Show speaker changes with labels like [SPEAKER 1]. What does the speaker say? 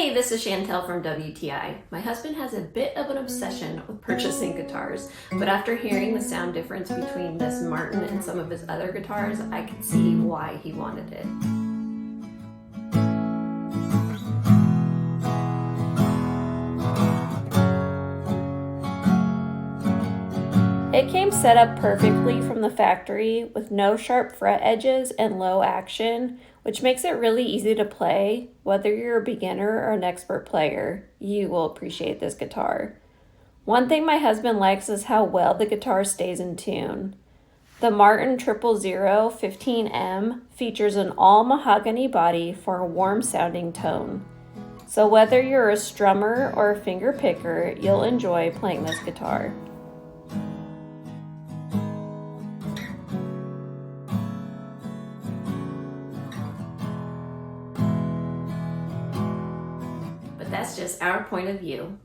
[SPEAKER 1] Hey, this is Chantel from WTI. My husband has a bit of an obsession with purchasing guitars, but after hearing the sound difference between this Martin and some of his other guitars, I could see why he wanted it. It came set up perfectly from the factory with no sharp fret edges and low action, which makes it really easy to play. Whether you're a beginner or an expert player, you will appreciate this guitar. One thing my husband likes is how well the guitar stays in tune. The Martin 000 15M features an all mahogany body for a warm sounding tone. So whether you're a strummer or a finger picker, you'll enjoy playing this guitar. But that's just our point of view.